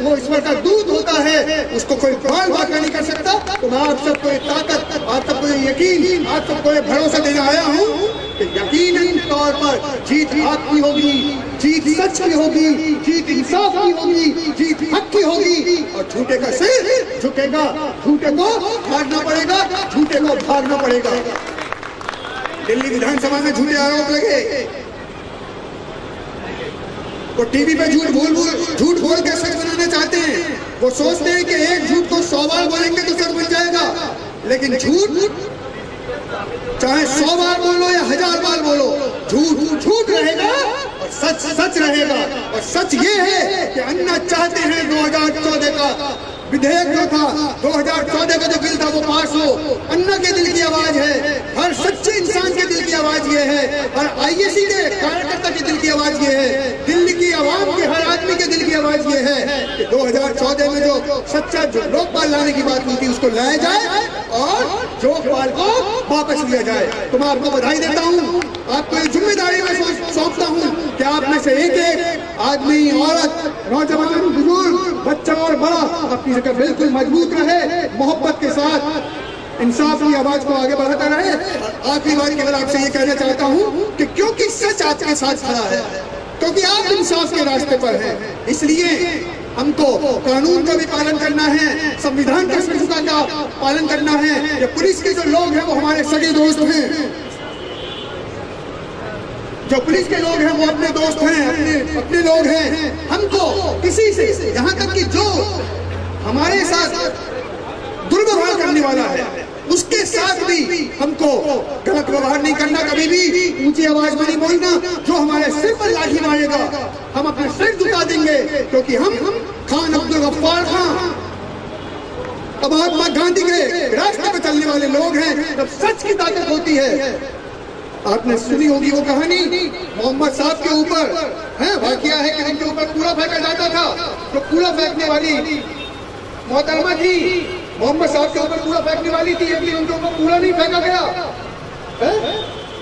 वो ईश्वर का दूत होता है, उसको कोई बाल बाका नहीं कर सकता। तो मैं आप सबको ये ताकत, आप सबको ये यकीन, आप सबको ये भरोसा देने आया हूँ कि यकीनन तौर पर जीत आपकी होगी, जीत सच की होगी, जीत इंसाफ की होगी, जीत हक की होगी और झूठे का सिर झुकेगा, झूठे को मारना पड़ेगा, झूठे को भागना पड़ेगा। दिल्ली विधानसभा में झूठे आरोप लगे, वो टीवी पे झूठ बोल के सच बनाना चाहते हैं। वो सोचते हैं कि एक झूठ को 100 बार बोलेंगे तो सच बन जाएगा, लेकिन झूठ चाहे 100 बार बोलो या 1000 बार बोलो, झूठ झूठ रहेगा और सच सच रहेगा। और सच ये है कि अन्ना चाहते हैं 2014 का विधेयक जो था, 2014 का जो बिल था वो पास हो। अन्ना के दिल की आवाज है, हर सच्चे इंसान के दिल की आवाज ये है, हर आईएसी के कार्यकर्ता के दिल की आवाज ये है, दिल्ली की आवाम के हर आदमी के दिल की आवाज ये है कि 2014 में जो सच्चा जो लोकपाल लाने की बात हुई थी उसको लाया जाए और लोकपाल को वापस लिया जाए। तो मैं आपको बधाई देता हूँ, आपको ये जिम्मेदारी मैं सौंपता हूँ कि आप में से एक एक आदमी, औरत, नौजवान, बुजुर्ग, बच्चा और बड़ा अपनी जगह बिल्कुल मजबूत रहे, मोहब्बत के साथ इंसाफ की आवाज को आगे बढ़ाता रहे। और आखिरी बार केवल आपसे ये कहना चाहता हूँ कि क्योंकि सच आपके साथ खड़ा है, क्योंकि आप इंसाफ के रास्ते पर हैं, इसलिए हमको कानून का भी पालन करना है, संविधान की संस्था का पालन करना है। ये पुलिस के जो लोग हैं वो हमारे सगे दोस्त हैं, जो पुलिस के लोग हैं वो अपने दोस्त हैं, अपने लोग हैं। हमको किसी से, यहाँ तक कि जो हमारे साथ दुर्व्यवहार करने वाला है उसके साथ भी हमको गलत व्यवहार नहीं करना, कभी भी ऊंची आवाज में नहीं बोलना। जो हमारे सिर पर लाठी मारेगा हम अपने सिर झुका देंगे, क्योंकि हम खान अब्दुल गफ्फार खान और महात्मा गांधी के रास्ते पर चलने वाले लोग हैं। जब सच की ताकत होती है, आपने सुनी होगी वो कहानी मोहम्मद साहब के ऊपर है, वाकया है कि उनके ऊपर कूड़ा फेंका जाता था। तो कूड़ा फेंकने वाली मोहतरमा थी, मोहम्मद साहब के ऊपर कूड़ा फेंकने वाली थी, लेकिन उनके ऊपर कूड़ा नहीं फेंका गया।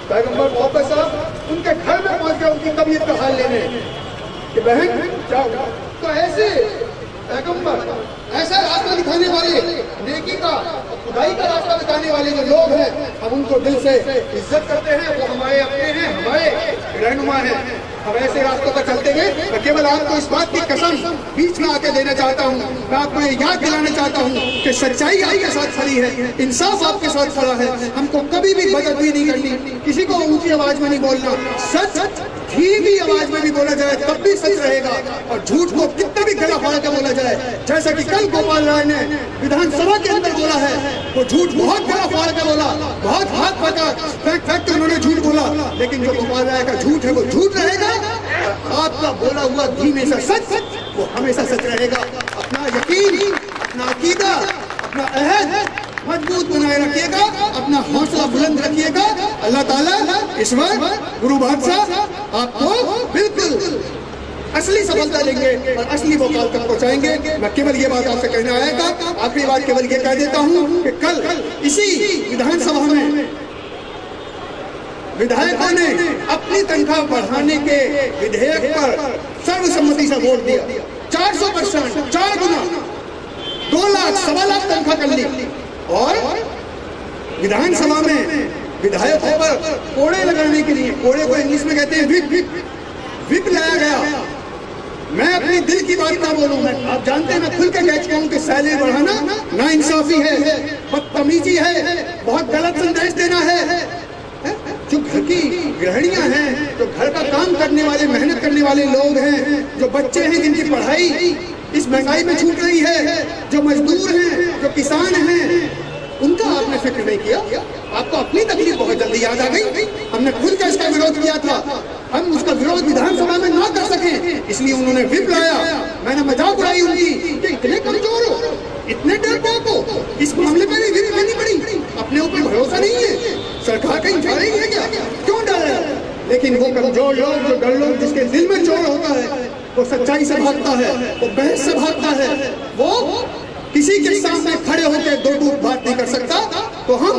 पैगंबर मोहम्मद साहब उनके घर में पहुंच गए उनकी तबीयत का हाल लेने कि बहन जाओ। तो ऐसे पैगंबर, ऐसा रास्ता दिखाने वाले, नेकी का, खुदाई का रास्ता दिखाने वाले जो लोग हैं, हम उनको दिल से इज्जत करते हैं, वो हमारे अपने हैं, हमारे रहनुमा हैं। हम ऐसे रास्तों पर चलते हैं। मैं केवल आपको इस बात की कसम बीच में आके देना चाहता हूँ, मैं आपको ये याद दिलाना चाहता हूँ कि सच्चाई आपके साथ खड़ी है, इंसाफ आपके साथ खड़ा है। हमको कभी भी बदतमीजी नहीं करनी, किसी को ऊंची आवाज में नहीं बोलना। सच धीमी आवाज में भी बोला जाए तब भी सच रहेगा, और झूठ को कितना भी गला फाड़ के बोला जाए, जैसा कि कल गोपाल राय ने विधानसभा के अंदर बोला है, वो झूठ बहुत गला फाड़ के बोला, बहुत हाथ फेंक के उन्होंने झूठ बोला, लेकिन जो गोपाल राय का झूठ है वो झूठ रहेगा। आपका बोला हुआ धीमे सा सच वो हमेशा सच रहेगा। अपना यकीन, अपना अकीदा, अपना अहद मजबूत बनाए रखिएगा, अपना हौसला बुलंद रखिएगा। अल्लाह ताला, ईश्वर, गुरु बादशाह आपको बिल्कुल असली सफलता देंगे और असली वकाल तक पहुंचाएंगे। मैं केवल ये बात आपसे कहना आया था। आखिरी बात केवल ये कह देता हूँ कि कल इसी विधानसभा में विधायकों ने अपनी तनख्वाह बढ़ाने के विधेयक पर सर्वसम्मति से वोट दिया। 400%, 4 गुना, 2 लाख, 2.25 लाख तनख्वाह कर ली। और विधानसभा में विधायकों पर कोड़े लगाने के लिए, कोड़े को इंग्लिश में कहते हैं विप लाया गया। मैं अपनी दिल की बात ना बोलूं, मैं, आप जानते हैं मैं खुल के कह चुका हूं कि सैलरी बढ़ाना नाइंसाफी है, बदतमीजी है, बहुत गलत संदेश देना है। जो घर की गृहिणियां हैं, जो घर का काम करने वाले, मेहनत करने वाले लोग हैं, जो बच्चे हैं जिनकी पढ़ाई इस महंगाई में छूट रही है, जो मजदूर हैं, जो किसान हैं, उनका आपने फिक्र नहीं किया। आपको अपनी तकलीफ बहुत जल्दी याद आ गई। हमने खुद का इसका विरोध किया था, हम उसका विरोध विधानसभा में ना कर सके, इसलिए उन्होंने व्हिप लाया। मैंने मजाक उड़ाई उनकी कि इतने कमजोर हो, इतने डरपोक हो, इस मामले में भी व्हिप लेनी पड़ी। अपने ऊपर भरोसा नहीं है, सरकार कहीं जा रही है क्या, क्यों डर रहा है? लेकिन वो कमजोर लोग, जो डर लोग, जिसके दिल में चोर होता है, वो सच्चाई से भागता है, वो बहस से भागता है, वो किसी के सामने खड़े होकर दो टूक बात नहीं कर सकता। तो हम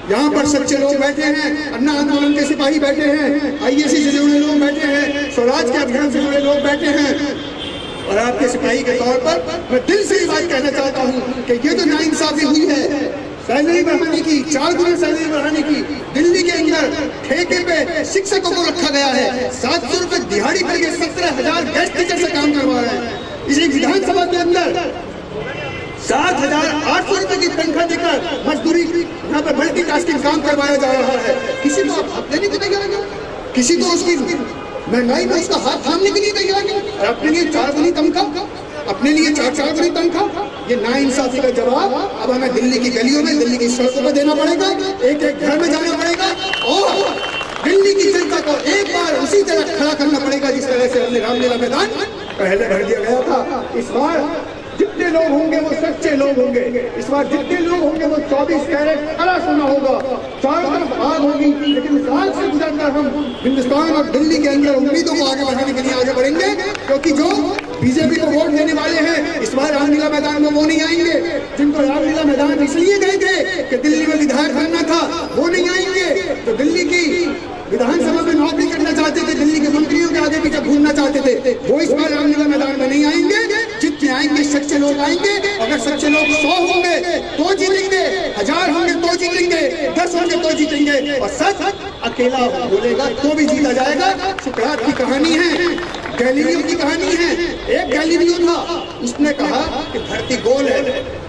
यहाँ पर सच्चे लोग बैठे हैं, अन्ना आंदोलन के सिपाही बैठे हैं, आईएसी से जुड़े लोग बैठे हैं, स्वराज के अभियान से जुड़े लोग बैठे हैं, और आपके सिपाही के तौर पर मैं दिल से ये बात कहना चाहता हूँ कि ये जो नाइंसाफी हुई है सैलरी बढ़ाने की, 4 गुना सैलरी बढ़ाने की, दिल्ली के अंदर ठेके पे शिक्षकों को रखा गया है, 700 रुपए दिहाड़ी करके 17,000 गेस्ट टीचर से काम करवा रहे हैं। इसी विधानसभा के अंदर 7,800 रुपए की तनख्वाह देकर मजदूरी यहाँ पर मल्टीटास्किंग काम करवाया जा रहा है। किसी को आप देने को तैयार नहीं, किसी को उसकी महंगाई में उसका हाथ थामने के लिए तैयार नहीं, और अपने लिए 4 गुनी तनख्वाह, अपने लिए 4 गुनी तनख्वाह। ये नाइंसाफी का जवाब अब हमें दिल्ली की गलियों में, दिल्ली की सड़कों पर देना पड़ेगा, एक एक घर में जाना पड़ेगा और दिल्ली की जनता को एक बार उसी तरह खड़ा करना पड़ेगा जिस तरह से हमने रामलीला मैदान पहले भर दिया गया था। इस बार जितने लोग होंगे वो सच्चे लोग होंगे, इस बार जितने लोग होंगे वो 24 कैरेट खरा सोना होगा, चारों तरफ आग होगी, लेकिन इस आग से गुजरकर हम हिंदुस्तान और दिल्ली के अंदर उम्मीदों को आगे बढ़ाने के लिए आगे बढ़ेंगे। क्योंकि जो बीजेपी को वोट देने वाले हैं इस बार रामलीला मैदान में वो नहीं आएंगे, जिनको रामलीला मैदान इसलिए गए थे कि दिल्ली में विधायक बनना था, वो नहीं आएंगे। तो दिल्ली की विधानसभा में नौकरी करना चाहते थे, दिल्ली के मंत्रियों के आगे पीछे घूमना चाहते थे, वो इस बार रामलीला मैदान में नहीं आएंगे। जितने आएंगे सच्चे लोग आएंगे। अगर सच्चे लोग 100 होंगे तो जीतेंगे, 1000 होंगे तो जीतेंगे, 10 होंगे तो जीतेंगे, और सच अकेला बोलेगा तो भी जीता जाएगा। सुकरात की कहानी है, गैलीलियो की कहानी है। एक गैलीलियो था, उसने कहा कि धरती गोल है।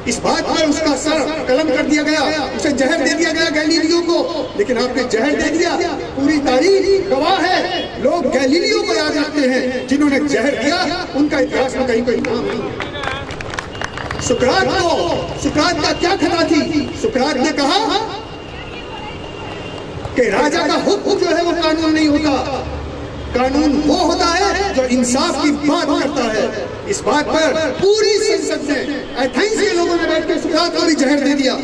इस बात पर उसका सर कलम कर दिया गया, उसे जहर दे दिया गया गैलीलियो को, लेकिन आपने जहर दे दिया। पूरी तारीख गवाह है, लोग गैलीलियो को याद रखते हैं, जिन्होंने जहर दिया उनका इतिहास में कहीं कोई नाम नहीं है। सुकरात का क्या खता थी? सुकरात ने कहा कि राजा का हुक्म जो है वो कानून नहीं होता, कानून वो होता है जो इंसाफ की बात करता है। इस बात पर पूरी संसद में एथेंस के लोगों ने बैठ के सुकरात को भी जहर दे दिया,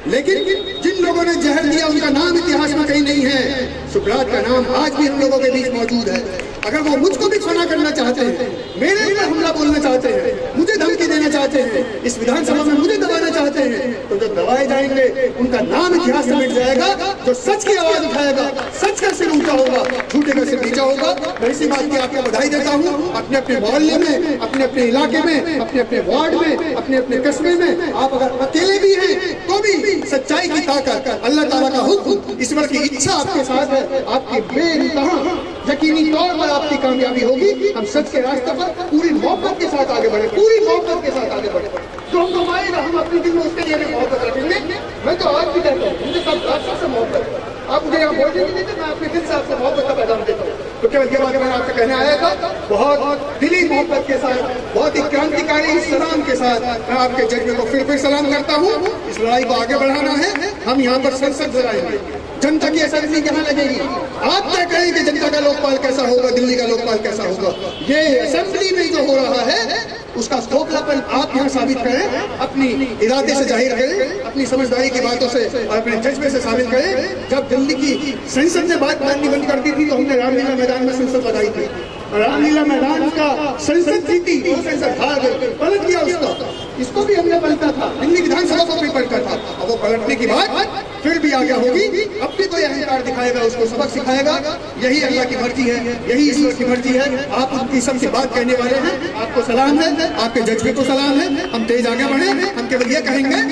लेकिन जिन लोगों ने जहर दिया उनका नाम इतिहास में कहीं नहीं है। सुकरात का नाम आज भी हम लोगों के बीच मौजूद है। अगर वो मुझको भी फना करना चाहते हैं, मेरे ऊपर हमला बोलना चाहते हैं, मुझे धमकी देना चाहते हैं, इस विधानसभा में मुझे दबाना चाहते हैं, तो जो दबाए जाएंगे उनका नाम इतिहास में मिट जाएगा। जो सच की आवाज उठाएगा, सच का सिर ऊंचा होगा, झूठे का सिर नीचा होगा। मैं इसी बात की आपको बधाई देता हूँ। अपने अपने मोहल्ले में, अपने अपने इलाके में, अपने अपने वार्ड में, अपने अपने कस्बे में आप अगर अकेले भी हैं तो भी सच्चाई की ताकत, अल्लाह ताला का हुक्म, ईश्वर की इच्छा आपके साथ है। आपकी बेइंतहा यकीनी तौर पर आपकी कामयाबी होगी। हम सच के रास्ते पर पूरी मोहब्बत के साथ आगे बढ़े, पूरी मोहब्बत के साथ आगे बढ़े। जो हमको मारेगा हम अपने दिल में उसके लिए मोहब्बत रखेंगे। मैं तो आज भी कहता हूँ, मुझे सबसे मोहब्बत है। आप मुझे यहाँ बोलने नहीं देते, मैं अपने दिल से आपसे मोहब्बत का पैगाम देता हूँ। तो केवल ये बात मैंने आपसे कहने आया था, बहुत दिली मोहब्बत के साथ, बहुत ही क्रांतिकारी सलाम के साथ मैं आपके जज्बे को फिर सलाम करता हूँ। इस लड़ाई को आगे बढ़ाना है। हम यहाँ पर संसद बुलाएंगे, जनता की असेंबली कहाँ लगेगी, आप क्या कहें कि जनता का लोकपाल कैसा होगा, दिल्ली का लोकपाल कैसा होगा। ये असेंबली में जो हो रहा है उसका खोखलापन आप यहाँ साबित करें, अपनी इरादे से जाहिर करें, अपनी समझदारी की बातों से और अपने जज्बे से साबित करें। जब दिल्ली की संसद ने बात माननी बंद कर दी थी तो हमने रामलीला मैदान में संसद लगाई थी। रामलीला मैदान का संसद जीती, वो संसद हार गई, पलट गया उसका। इसको भी हमने पलटा था, दिल्ली विधानसभा को भी पलटा था, और वो पलटने की बात फिर भी आगे होगी। अपनी कोई अहंकार दिखाएगा, उसको सबक सिखाएगा। यही अल्लाह की मर्जी है, यही ईश्वर की मर्जी है। आप उनकी सबसे बात कहने वाले हैं, आपको सलाम है, आपके जज्बे को सलाम है। हम तेज आगे बढ़े, हम केवल ये कहेंगे